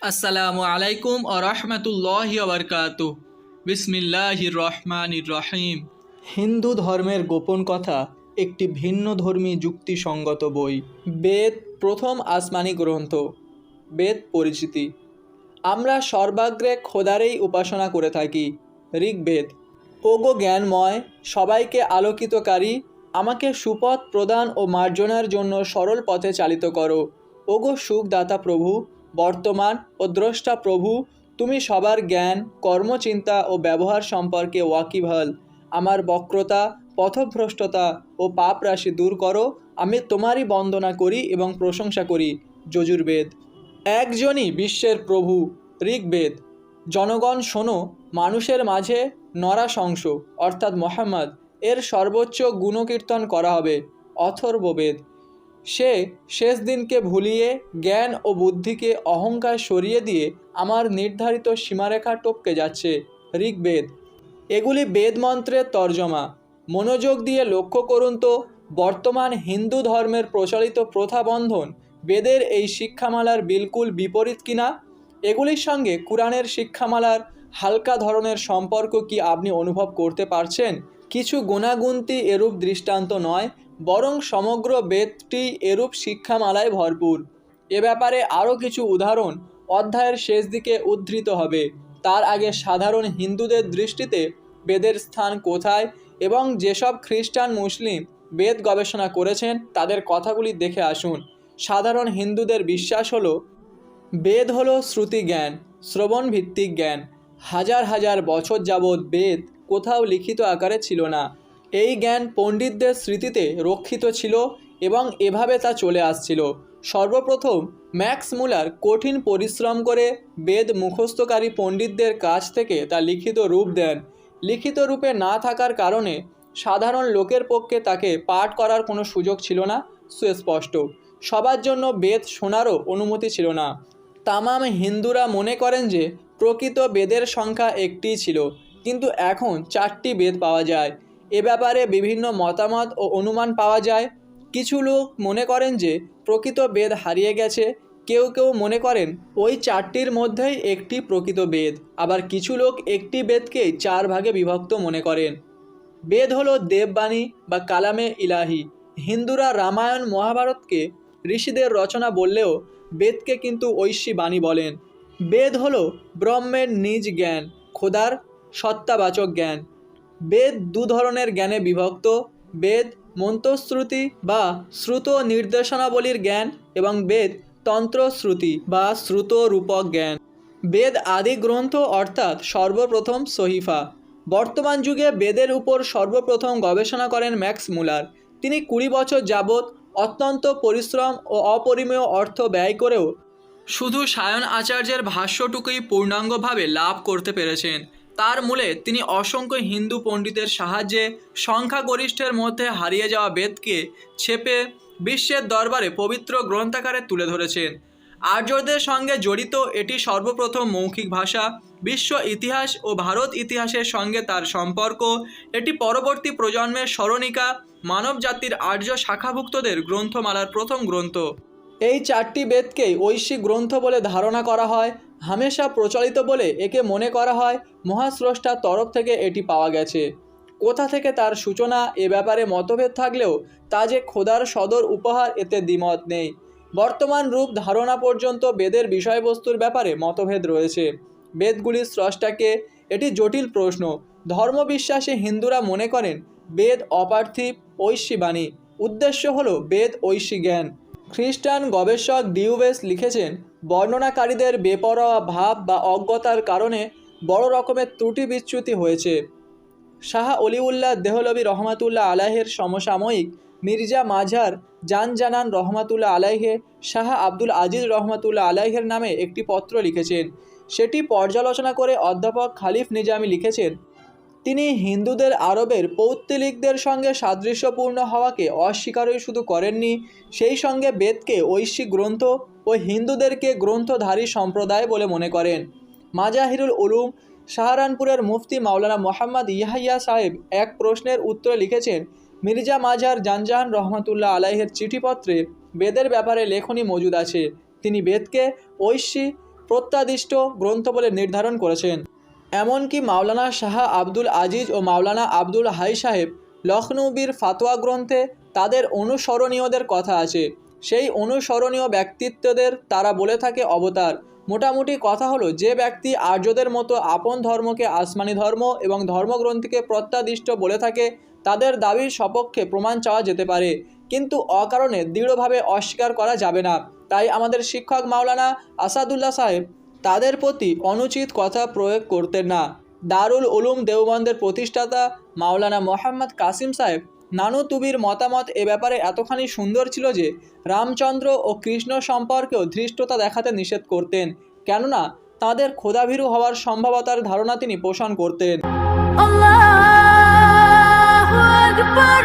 আসসালামু আলাইকুম ও রহমতুল্লাহি ওয়া বারাকাতুহু। বিসমিল্লাহির রহমানির রহিম। হিন্দু ধর্মের গোপন কথা একটি ভিন্ন ধর্মী যুক্তিসঙ্গত বই। বেদ প্রথম আসমানি গ্রন্থ। বেদ পরিচিতি। আমরা সর্বাগ্রে খোদারেই উপাসনা করে থাকি। ঋগ্বেদ। ওগো জ্ঞানময়, সবাইকে আলোকিতকারী, আমাকে সুপথ প্রদান ও মার্জনার জন্য সরল পথে চালিত করো। ওগো সুখদাতা প্রভু, বর্তমান ও দ্রষ্টা প্রভু, তুমি সবার জ্ঞান, কর্মচিন্তা ও ব্যবহার সম্পর্কে ওয়াকিবহাল। আমার বক্রতা, পথভ্রষ্টতা ও পাপ রাশি দূর করো। আমি তোমারই বন্দনা করি এবং প্রশংসা করি। যজুর্বেদ। একজনই বিশ্বের প্রভু। ঋগ্বেদ। জনগণ শোনো, মানুষের মাঝে নরাশংস অর্থাৎ মোহাম্মদ এর সর্বোচ্চ গুণকীর্তন করা হবে। অথর্ববেদ। সে শেষ দিনকে ভুলিয়ে জ্ঞান ও বুদ্ধিকে অহংকার সরিয়ে দিয়ে আমার নির্ধারিত সীমারেখা টপকে যাচ্ছে। ঋগ্বেদ। এগুলি বেদমন্ত্রের তর্জমা। মনোযোগ দিয়ে লক্ষ্য করুন তো, বর্তমান হিন্দু ধর্মের প্রচলিত প্রথাবন্ধন বেদের এই শিক্ষামালার বিলকুল বিপরীত কিনা। এগুলির সঙ্গে কুরআনের শিক্ষামালার হালকা ধরনের সম্পর্ক কি আপনি অনুভব করতে পারছেন? কিছু গুণাগুন্তি এরূপ দৃষ্টান্ত নয়, বরং সমগ্র বেদটি এরূপ শিক্ষামালায় ভরপুর। এ ব্যাপারে আরও কিছু উদাহরণ অধ্যায়ের শেষ দিকে উদ্ধৃত হবে। তার আগে সাধারণ হিন্দুদের দৃষ্টিতে বেদের স্থান কোথায় এবং যেসব খ্রিস্টান মুসলিম বেদ গবেষণা করেছেন তাদের কথাগুলি দেখে আসুন। সাধারণ হিন্দুদের বিশ্বাস হলো বেদ হলো শ্রুতি জ্ঞান, শ্রবণ ভিত্তিক জ্ঞান। হাজার হাজার বছর যাবৎ বেদ কোথাও লিখিত আকারে ছিল না। এই জ্ঞান পণ্ডিতদের স্মৃতিতে রক্ষিত ছিল এবং এভাবে তা চলে আসছিল। সর্বপ্রথম ম্যাক্স মুলার কঠিন পরিশ্রম করে বেদ মুখস্থকারী পণ্ডিতদের কাছ থেকে তা লিখিত রূপ দেন। লিখিত রূপে না থাকার কারণে সাধারণ লোকের পক্ষে তাকে পাঠ করার কোনো সুযোগ ছিল না। সুস্পষ্ট, সবার জন্য বেদ শোনারও অনুমতি ছিল না। তামাম হিন্দুরা মনে করেন যে প্রকৃত বেদের সংখ্যা একটিই ছিল, কিন্তু এখন 4টি বেদ পাওয়া যায়। এ ব্যাপারে বিভিন্ন মতামত ও অনুমান পাওয়া যায়। কিছু লোক মনে করেন যে প্রকৃত বেদ হারিয়ে গেছে, কেউ কেউ মনে করেন ওই 4টির মধ্যেই একটি প্রকৃত বেদ, আবার কিছু লোক একটি বেদকেই 4 ভাগে বিভক্ত মনে করেন। বেদ হলো দেববাণী বা কালামে ইলাহি। হিন্দুরা রামায়ণ মহাভারতকে ঋষিদের রচনা বললেও বেদকে কিন্তু ঐশী বাণী বলেন। বেদ হলো ব্রহ্মের নিজ জ্ঞান, খোদার সত্তাবাচক জ্ঞান। বেদ 2 ধরনের জ্ঞানে বিভক্ত: বেদ মন্ত্রশ্রুতি বা শ্রুত নির্দেশনাবলীর জ্ঞান এবং বেদ তন্ত্রশ্রুতি বা শ্রুত রূপক জ্ঞান। বেদ আদি গ্রন্থ অর্থাৎ সর্বপ্রথম সহিফা। বর্তমান যুগে বেদের উপর সর্বপ্রথম গবেষণা করেন ম্যাক্স মুলার। তিনি 20 বছর যাবৎ অত্যন্ত পরিশ্রম ও অপরিমেয় অর্থ ব্যয় করেও শুধু সায়ন আচার্যের ভাষ্যটুকুই পূর্ণাঙ্গভাবে লাভ করতে পেরেছেন। তার মূলে তিনি অসংখ্য হিন্দু পণ্ডিতের সাহায্যে সংখ্যাগরিষ্ঠের মধ্যে হারিয়ে যাওয়া বেদকে ছেপে বিশ্বের দরবারে পবিত্র গ্রন্থাকারে তুলে ধরেছেন। আর্যদের সঙ্গে জড়িত এটি সর্বপ্রথম মৌখিক ভাষা। বিশ্ব ইতিহাস ও ভারত ইতিহাসের সঙ্গে তার সম্পর্ক। এটি পরবর্তী প্রজন্মের স্মরণিকা, মানব জাতির আর্য শাখাভুক্তদের গ্রন্থমালার প্রথম গ্রন্থ। এই 4টি বেদকেই ঐশী গ্রন্থ বলে ধারণা করা হয়। হামেশা প্রচলিত বলে একে মনে করা হয় মহাস্রষ্টার তরফ থেকে এটি পাওয়া গেছে। কোথা থেকে তার সূচনা এ ব্যাপারে মতভেদ থাকলেও তা যে খোদার সদর উপহার এতে দ্বিমত নেই। বর্তমান রূপ ধারণা পর্যন্ত বেদের বিষয়বস্তুর ব্যাপারে মতভেদ রয়েছে। বেদগুলির স্রষ্টাকে, এটি জটিল প্রশ্ন। ধর্মবিশ্বাসী হিন্দুরা মনে করেন বেদ অপার্থিব, ঐশী বাণী। উদ্দেশ্য হলো বেদ ঐশী জ্ঞান। খ্রিস্টান গবেষক ডিউবেস লিখেছেন, বর্ণনাকারীদের বেপরোয়া ভাব বা অজ্ঞতার কারণে বড় রকমের ত্রুটি বিচ্যুতি হয়েছে। শাহ অলিউল্লাহ দেহলভি রহমাতুল্লাহ আলাইহের সমসাময়িক মির্জা মাঝার জানজানান রহমাতুল্লাহ আলাইহে শাহ আব্দুল আজিজ রহমাতুল্লাহ আলাইহের নামে একটি পত্র লিখেছেন। সেটি পর্যালোচনা করে অধ্যাপক খালিফ নিজামী লিখেছেন, তিনি হিন্দুদের আরবের পৌত্তলিকদের সঙ্গে সাদৃশ্যপূর্ণ হওয়াকে অস্বীকারই শুধু করেননি, সেই সঙ্গে বেদকে ঐশী গ্রন্থ ও হিন্দুদেরকে গ্রন্থধারী সম্প্রদায় বলে মনে করেন। মাজাহিরুল উলুম সাহারানপুরের মুফতি মাওলানা মোহাম্মদ ইয়াহিয়া সাহেব এক প্রশ্নের উত্তরে লিখেছেন, মির্জা মাঝার জানজাহান রহমাতুল্লাহ আলাইহের চিঠিপত্রে বেদের ব্যাপারে লেখনী মজুদ আছে। তিনি বেদকে ঐশী প্রত্যাদিষ্ট গ্রন্থ বলে নির্ধারণ করেছেন। এমনকি মাওলানা শাহ আব্দুল আজিজ ও মাওলানা আব্দুল হাই সাহেব লখনৌবির ফাতোয়া গ্রন্থে তাদের অনুসরণীয়দের কথা আছে। সেই অনুসরণীয় ব্যক্তিত্বদের তারা বলে থাকে অবতার। মোটামুটি কথা হলো, যে ব্যক্তি আর্যদের মতো আপন ধর্মকে আসমানি ধর্ম এবং ধর্মগ্রন্থিকে প্রত্যাদিষ্ট বলে থাকে, তাদের দাবির সপক্ষে প্রমাণ চাওয়া যেতে পারে, কিন্তু অকারণে দৃঢ়ভাবে অস্বীকার করা যাবে না। তাই আমাদের শিক্ষক মাওলানা আসাদুল্লাহ সাহেব তাদের প্রতি অনুচিত কথা প্রয়োগ করতেন না। দারুল উলুম দেওবন্দের প্রতিষ্ঠাতা মাওলানা মোহাম্মদ কাসিম সাহেব নানুতুবির মতামত এ ব্যাপারে এতখানি সুন্দর ছিল যে রামচন্দ্র ও কৃষ্ণ সম্পর্কেও ধৃষ্টতা দেখাতে নিষেধ করতেন, কেননা তাদের খোদাভীরু হওয়ার সম্ভাবতার ধারণা তিনি পোষণ করতেন। আল্লাহু আকবার।